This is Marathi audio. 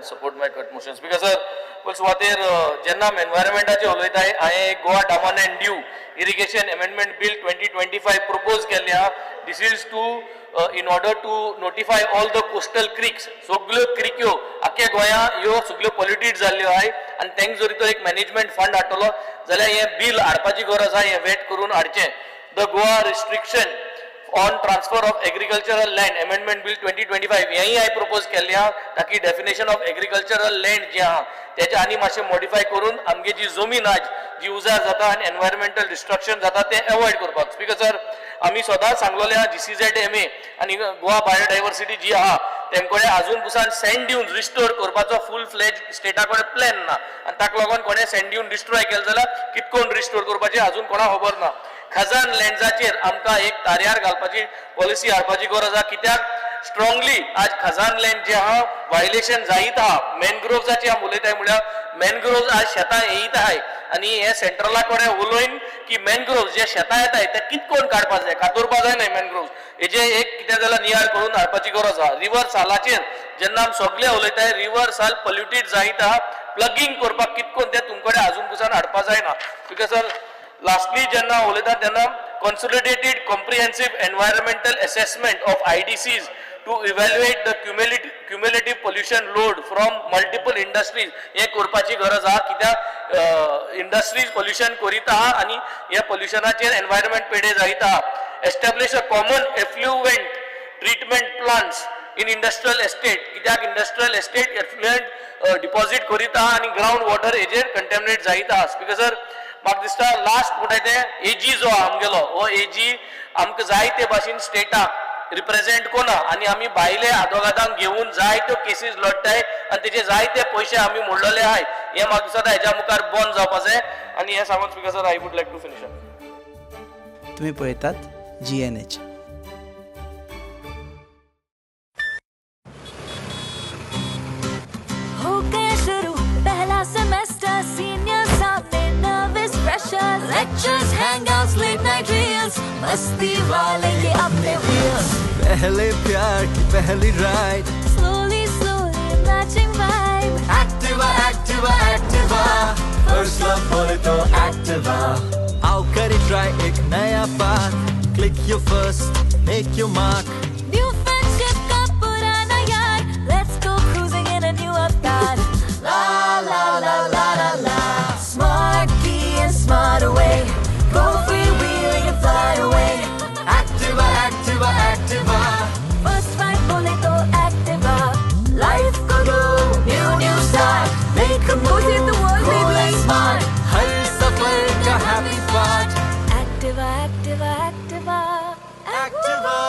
support my cut motions. Because sir, well, सुवातेर जेन्ना एनवायरमेंटाचे उलयताय हांवें Goa Daman end due irrigation amendment bill 2025 propose केल्ले आहा. This is to in order to notify all the coastal creeks. सगळ्यो क्रिक्यो आख्या गोंया ह्यो सगळ्यो पॉल्युटेड जाल्ल्यो आहाय आनी तांकां जरी तो एक मॅनेजमेंट फंड हाडटलो जाल्यार हें बिल हाडपाची गरज आहा, हें वेट करून हाडचें. The Goa restriction on transfer of agricultural land amendment bill 2025 यही हांवें प्रपोज केल्लें आहा ताकी डेफिनेशन ऑफ एग्रीकल्चरल लँड जे आहा तेचे आनी मातशें मॉडिफाय करून आमगे जी जमीन आज जी उजार जाता आनी एनवायरमेंटल डिस्ट्रक्शन जाता तें एवॉयड करपाक. स्पीकर सर, आमी सदांच सांगलोलें आहा GCZMA आनी गोवा बायोडायवर्सिटी जी आहा तेंकोडे आजून पुसान सँड ड्यून्स रिस्टोर करपाचो फूल फ्लेज स्टेटा कडेन प्लॅन ना आनी ताका लागून कोणें सँड ड्यून डिस्ट्रॉय केलें जाल्यार कितकोन रिस्टोर करपाचें आजून कोणाक खबर ना. खजान लँड्साचेर आमकां एक तार्यार घालपाची पॉलिसी हाडपाची गरज आहा. कित्याक स्ट्रॉंगली आज खजान लँड जे आहा वायलेशन जायत आहा. मॅनग्रोव्हजाची आमी उलयताय म्हळ्यार मॅनग्रोव्ज आज शेतां येयत आहाय आनी हे सेंट्रला कडेन उलोवन की मॅनग्रोव्ज जे शेतां येताय ते कितकोन काडपाक जाय, कातोरपा जायना मॅनग्रोव्ज. हेजे एक कितें जाल्यार नियाळ करून हाडपाची गरज आहा. रिवर सालाचेर जेन्ना आमी सगळे उलयताय रिवर साल पॉल्युटेड जायत आहा, प्लगिंग करपाक कितकोन ते तुमकडे आजून पुसान हाडपाक जायना. बिकॉज सर लास्टली जेन्ना उलयता तेन्ना consolidated comprehensive environmental assessment of IDCs to evaluate the cumulative pollution load from multiple industries हे करपाची गरज आहा. कित्याक इंडस्ट्रीज पोल्युशन करीत आहा आनी ह्या पोल्युशनाचेर एनवायरमेंट पेडे जायत आहा. Establish a common effluent treatment plants in industrial estate. कित्याक इंडस्ट्रियल एस्टेट एफ्लुएंट डिपॉझिट करीत आहा आनी ग्राउंड वॉटर हेजेर कंटॅमिनेट जायत आहा. बिकॉज सर म्हाका दिसता लास्ट म्हणटा तें एजी जो आहा आमगेलो हो एजी आमकां जाय ते भाशेन स्टेटाक रिप्रेझेंट कोना आनी आमी भायले आदवोगादांक घेवन जाय त्यो केसीस लढटाय आनी तेजे जाय ते पयशे आमी मोडलेले आहाय. हें म्हाका दिसता हेज्या मुखार बंद जावपाक जाय आनी हें सांगून speaker sir I would like to finish up. तुम्ही पळयतात GNH. हो गया शुरू पहला सेमेस्टर, सीनियर सामने nervous freshers, lectures, hangouts, late night reels, मस्ती वाले ये अपने व्हील्स. पहले प्यार की पहली ride, Slowly, slowly matching vibe. Activa, Activa, Activa, first love बोले तो Activa. आओ करें try एक नया path, click your first, make your mark. New friendship का पुराना यार, let's go cruising in a new avatar. La la la la la la. Smart key and smart away, go freewheeling and fly away. Activa, Activa, Activa. First ride बोले तो Activa. Life को दो new start, make a move in the world, Cool and smart, smart. हर सफर का happy part. Activa, Activa, Activa. Activa.